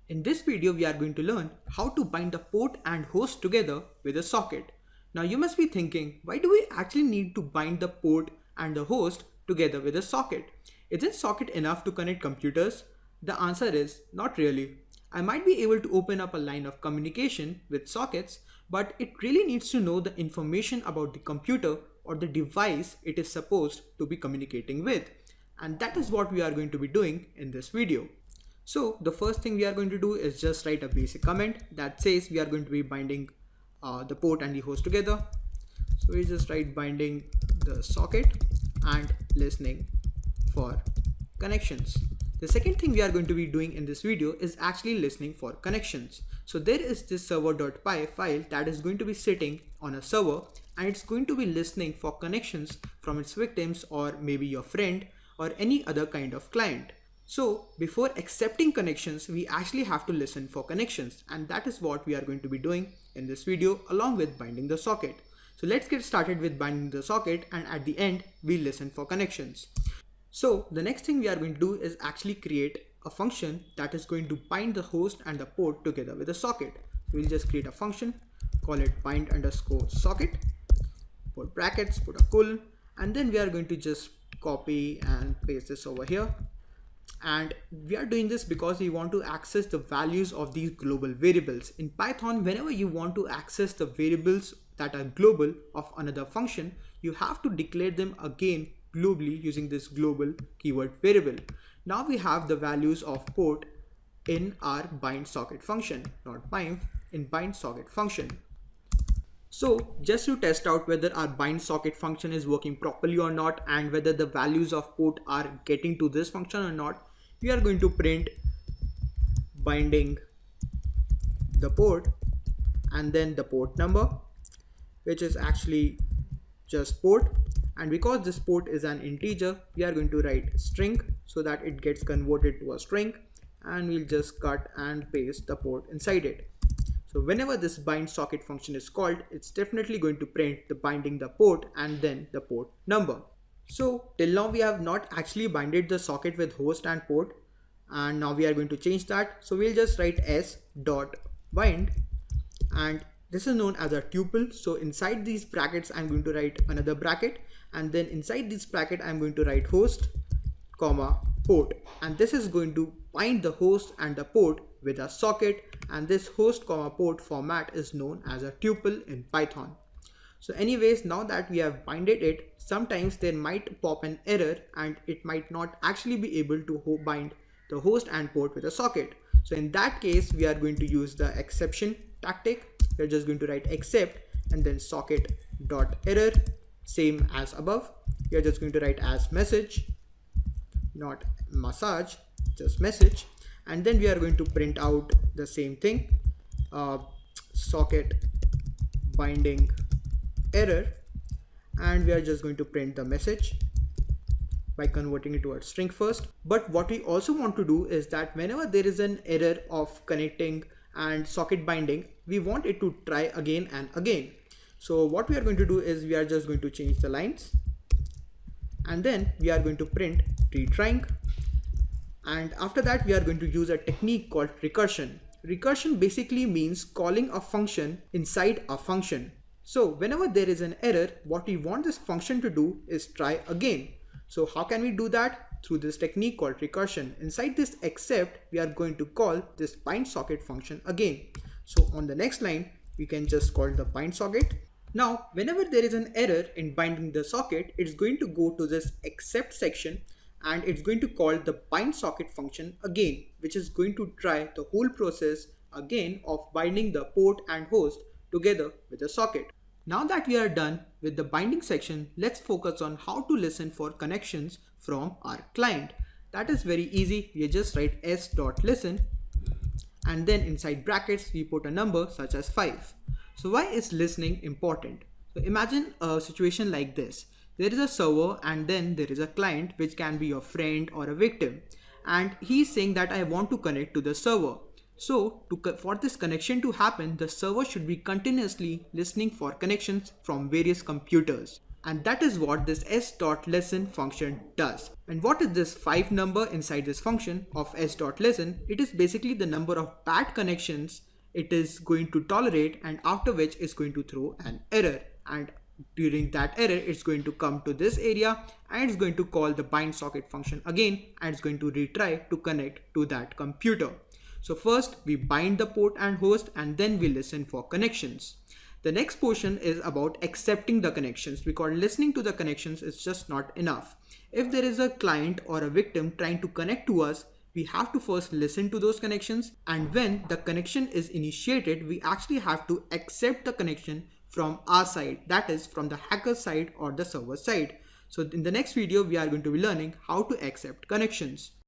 In this video, we are going to learn how to bind the port and host together with a socket. Now you must be thinking, why do we actually need to bind the port and the host together with a socket? Isn't socket enough to connect computers? The answer is not really. I might be able to open up a line of communication with sockets, but it really needs to know the information about the computer or the device it is supposed to be communicating with. And that is what we are going to be doing in this video. So the first thing we are going to do is just write a basic comment that says we are going to be binding the port and the host together. So we just write binding the socket and listening for connections. The second thing we are going to be doing in this video is actually listening for connections. So there is this server.py file that is going to be sitting on a server, and it's going to be listening for connections from its victims or maybe your friend or any other kind of client. So before accepting connections, we actually have to listen for connections, and that is what we are going to be doing in this video along with binding the socket. So let's get started with binding the socket, and at the end we listen for connections. So the next thing we are going to do is actually create a function that is going to bind the host and the port together with a socket. We'll just create a function, call it bind_socket, put brackets, put a colon, and then we are going to just copy and paste this over here. And we are doing this because we want to access the values of these global variables. In Python, whenever you want to access the variables that are global of another function, you have to declare them again globally using this global keyword variable. Now we have the values of port in our bind socket function, not bind, in bind socket function. So just to test out whether our bind socket function is working properly or not, and whether the values of port are getting to this function or not, we are going to print binding the port and then the port number, which is actually just port. And because this port is an integer, we are going to write string so that it gets converted to a string, and we'll just cut and paste the port inside it. So whenever this bind socket function is called, it's definitely going to print the binding the port and then the port number. So till now we have not actually binded the socket with host and port, and now we are going to change that. So we'll just write s.bind, and this is known as a tuple. So inside these brackets I'm going to write another bracket, and then inside this bracket I'm going to write host comma port, and this is going to bind the host and the port with a socket, and this host comma port format is known as a tuple in Python. So anyways, now that we have binded it, sometimes there might pop an error and it might not actually be able to bind the host and port with a socket. So in that case, we are going to use the exception tactic. We're just going to write except and then socket.error, same as above. We are just going to write as message, not massage, just message. And then we are going to print out the same thing, socket binding error, and we are just going to print the message by converting it to a string first. But what we also want to do is that whenever there is an error of connecting and socket binding, we want it to try again and again. So what we are going to do is we are just going to change the lines, and then we are going to print retrying. And after that, we are going to use a technique called recursion. Recursion basically means calling a function inside a function. So whenever there is an error, what we want this function to do is try again. So how can we do that? Through this technique called recursion. Inside this except, we are going to call this bind socket function again. So on the next line, we can just call the bind socket. Now, whenever there is an error in binding the socket, it's going to go to this except section, and it's going to call the bind socket function again, which is going to try the whole process again of binding the port and host together with a socket. Now that we are done with the binding section, let's focus on how to listen for connections from our client. That is very easy. We just write s.listen, and then inside brackets we put a number such as 5. So why is listening important? So imagine a situation like this. There is a server and then there is a client, which can be your friend or a victim, and he's saying that I want to connect to the server. So for this connection to happen, the server should be continuously listening for connections from various computers. And that is what this s.listen function does. And what is this 5 number inside this function of s.listen? It is basically the number of bad connections it is going to tolerate, and after which it's going to throw an error. And during that error, it's going to come to this area and it's going to call the bind socket function again, and it's going to retry to connect to that computer. So first we bind the port and host, and then we listen for connections. The next portion is about accepting the connections, because listening to the connections is just not enough. If there is a client or a victim trying to connect to us, we have to first listen to those connections, and when the connection is initiated, we actually have to accept the connection from our side, that is from the hacker side or the server side. So in the next video, we are going to be learning how to accept connections.